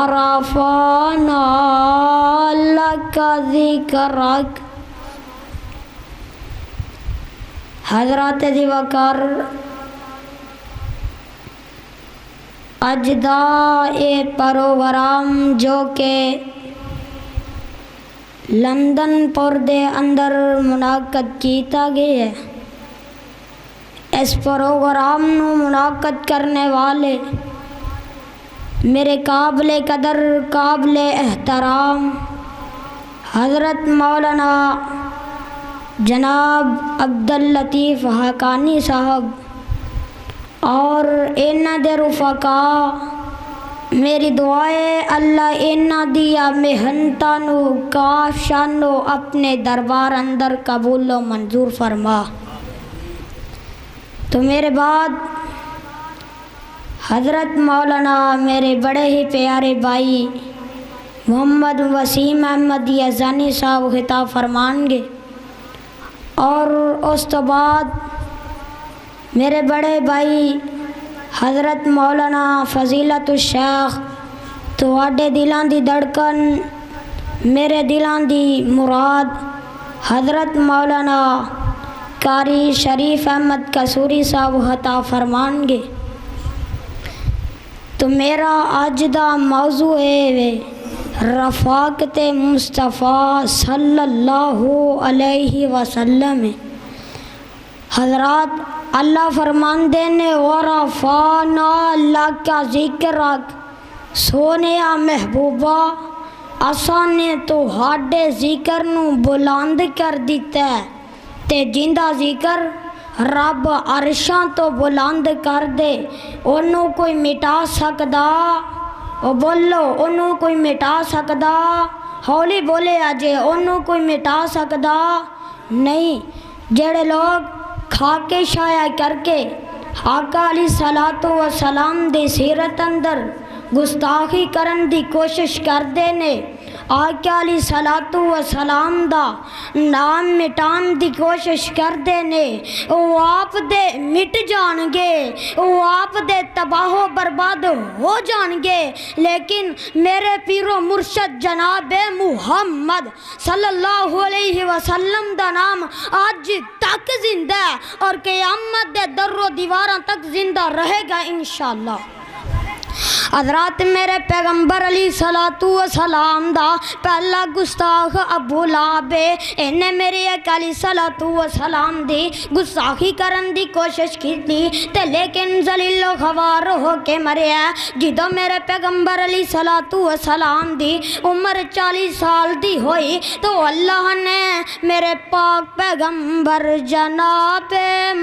ورفعنا لك ذکرک۔ حضرات دی وقار اج دا اے پروگرام جو کہ لندن پور دے اندر منعقد کیتا گیا ہے، اس پروگرام نو منعقد کرنے والے میرے قابل قدر قابل احترام حضرت مولانا جناب عبداللطیف حقانی صاحب اور انہاں دے رفقا، میری دعائے اللہ انہاں دیا محنتاں نو کاشانو اپنے دربار اندر قبول و منظور فرما۔ تو میرے بعد حضرت مولانا میرے بڑے ہی پیارے بھائی محمد وسیم احمد یزانی صاحب خطاب فرمان گے، اور اس تو بعد میرے بڑے بھائی حضرت مولانا فضیلت الشیخ تواڈے دلاں دی دھڑکن میرے دلاں دی مراد حضرت مولانا قاری شریف احمد قصوری صاحب خطاب فرمان گے۔ تو میرا اج دا موضوع ہے رفاقت مصطفیٰ صلی اللہ علیہ وسلم۔ حضرات اللہ فرماندے نے ورفعنا لک ذکرک، سونیا محبوبہ اساں نے تہاڈے ذکر نو بلند کر دیتا ہے، تے جندہ ذکر رب عرشاں تو بلند کر دے انہوں کوئی مٹا سکدا؟ او بولو انہوں کوئی مٹا سکدا؟ ہولی بولے آجے انہوں کوئی مٹا سکدا نہیں۔ جڑے لوگ کھا کے شایا کر کے آقا علیہ الصلوۃ والسلام دی سیرت اندر گستاخی کرن دی کوشش کر دے نے، آقا علیہ الصلوۃ والسلام دا نام مٹان دی کوشش کر دے نے، وہ آپ دے مٹ جان گے، وہ آپ دے تباہ و برباد ہو جان گے، لیکن میرے پیرو مرشد جناب محمد صلی اللہ علیہ وسلم دا نام آج تک زندہ ہے اور قیامت دے در و دیواراں تک زندہ رہے گا انشاءاللہ۔ حضرات میرے پیغمبر علیہ صلوۃ والسلام دا پہلا گستاخ ابو لہب انہیں میری ایک علیہ صلوۃ والسلام دی گستاخی کرن دی کوشش کی تھی تے لیکن ذلیل و خوار ہو کے مریا۔ جدو میرے پیغمبر علیہ صلوۃ والسلام دی عمر 40 سال دی ہوئی تو اللہ نے میرے پاک پیغمبر جناب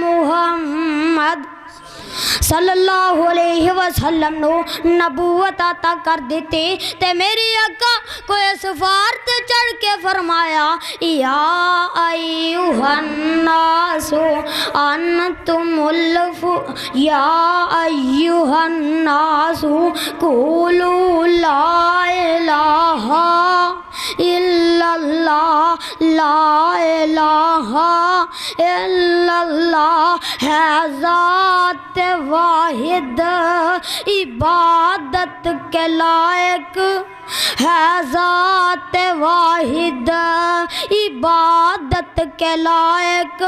محمد صلی اللہ علیہ وسلم نو نبوت عطا کر دیتی تے میری آقا کوئی سفار تے چڑھ کے فرمایا یا ایوہ الناس انتم یا ایوہ الناس قولوا لا الہ الا اللہ لا الہ الا اللہ ہے ذات واحد عبادت کے لائق، ہے ذات واحد عبادت کے لائق،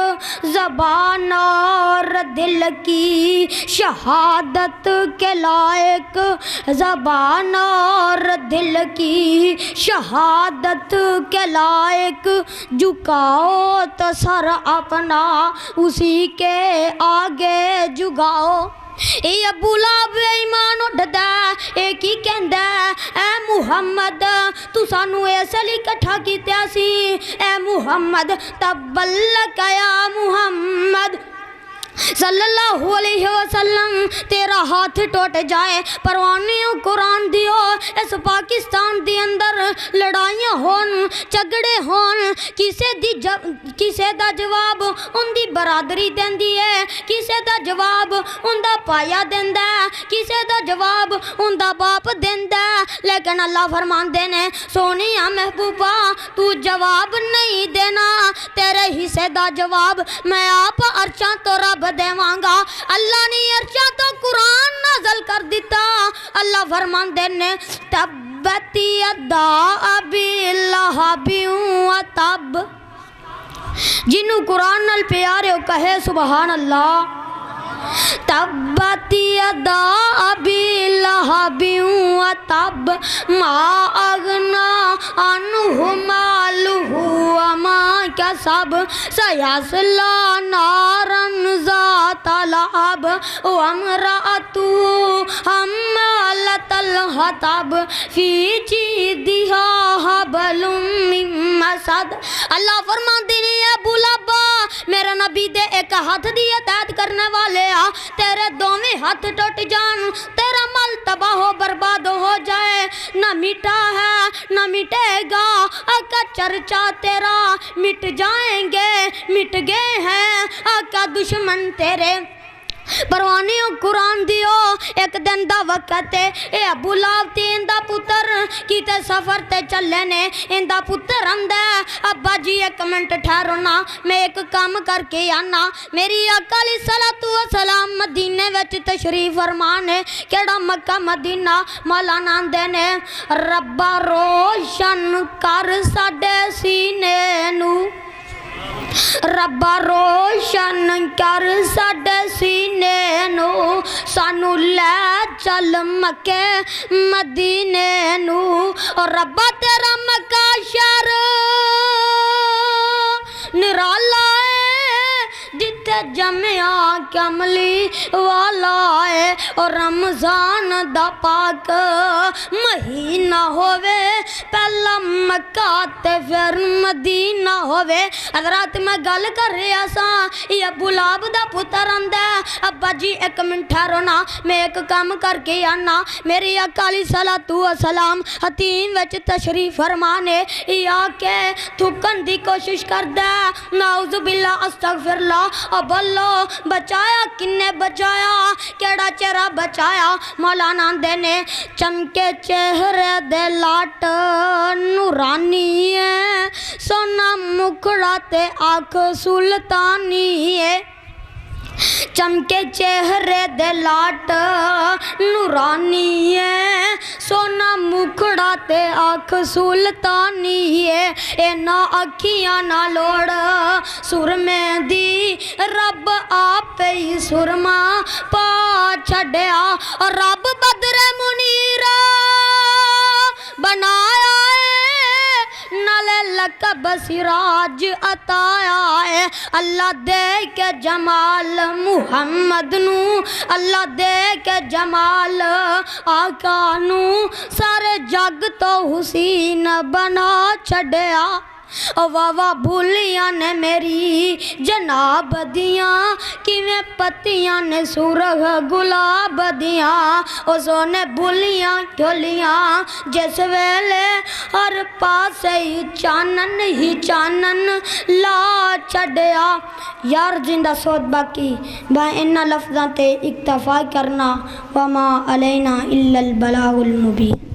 زبان اور دل کی شہادت کے لائق، زبان اور دل کی شہادت کے لائق، جھکاؤ تو سر اپنا اسی کے آگے جھکاؤ۔ اے ابو لہب ایمان اٹھدا اے کی کہندا اے محمد تو سانو اس لیے اکٹھا کیتا سی، اے محمد تبلک یا محمد صلی اللہ علیہ وسلم تیرا ہاتھ ٹوٹ جائے، پروانیوں قرآن دیو اس پاکستان دی اندر لڑائیاں ہون جھگڑے ہون، کسے دا جواب ان دی برادری دیندی ہے، کسے دا جواب ان دا پایا دیندا ہے، کسے دا جواب ان دا باپ دیندا ہے، لیکن اللہ فرمان دینے سونیا محبوبہ تو جواب نہیں دینا، تیرے حصے دا جواب میں آپ عرشاں تو رب دیواں گا۔ اللہ نے عرشاں تو قرآن نازل کر دیتا۔ اللہ فرماندے نے تبت یدا ابی لہب وتب، جنوں قرآن نال پیارے ہو کہے سبحان اللہ۔ تبت یدا ابی لہب وتب ما اغنی عنہ مالہ وما کسب سیصلی نارا ذات لہب وامرأتہ حمالۃ الحطب فی جیدہا حبل من مسد۔ اللہ فرماندے نے ابو لہب میرا نبی دے ایک ہاتھ دی اطاعت کرنے والے آ، تیرے دوویں ہاتھ ٹوٹ جان، تیرا مال تباہ و برباد ہو جائے، نہ میٹھا ہے نہ مٹے گا، آقا چرچا تیرا مٹ جائیں گے، مٹ گئے ہیں آقا دشمن تیرے۔ پروانیوں قرآن دیو ایک دن دا وقت ہے، اے ابو لہب تے اندہ پتر کیتے سفر تے چلے نے، اندہ پتر اندہ ابا جی ایک منٹ ٹھہرو نا، میں ایک کام کر کے آنا۔ میری آقا علیہ الصلوۃ والسلام مدینے وچ تشریف فرمانے، کیڑا مکہ مدینہ مولانا آندے نے ربا روشن کر ساڈے سینے نو، ربا روشن کر ساڈے سینے نو، سانو لے چل مکے مدینے نو، اور ربا تیرا مکہ شہر نرالا ہے جتے جمعہ کملی والا ہے، اور رمضان دا پاک مہینہ ہووے، پہلا مکہ تے پھر مدینہ ہووے۔ حضرات میں گل کر رہا سا، یہ ابو لہب دا پتر آندا ہے ابا جی ایک منٹ ٹھہرو نا، میں ایک کام کر کے آنا۔ میری آقا علیہ الصلوۃ والسلام حتیم وچ تشریف فرمانے، یا کہ تھکن دی کوشش کردا ہے، نعوذ باللہ استغفر اللہ، اب اللہ بچایا کنے بچایا، کیڑا چہرہ بچایا؟ مولانا دے نے چمکے چہرے دے لاٹ نورانی ہے، سونا مکھڑا تے آنکھ سلطانی ہے، چمکے چہرے دے لاٹ نورانی ہے، سونا مکھڑا تے آنکھ سلطانی ہے، اینا اکھیاں نہ لوڑ سرمے دی، رب آپ ہی سرما پا چھڑیا، اور رب بدر منیر بنایا ہے، نالے لقب سراج عطایا ہے۔ اللہ دے کے جمال محمد نو، اللہ دے کے جمال آقا نو، سارے جگ تو حسین بنا چھڑیا۔ واہ واہ بھولیاں نے میری جناب دیاں، کیویں پتیاں نے سرخ گلاب دیاں، او سونے بھولیاں ٹھولیاں جس ویلے ہر پاسے ہی چانن لا چھڑیا۔ یار زندہ سوت باقی با انہا لفظاں تے اکتفا کرنا، وما علینا الا البلاغ المبین۔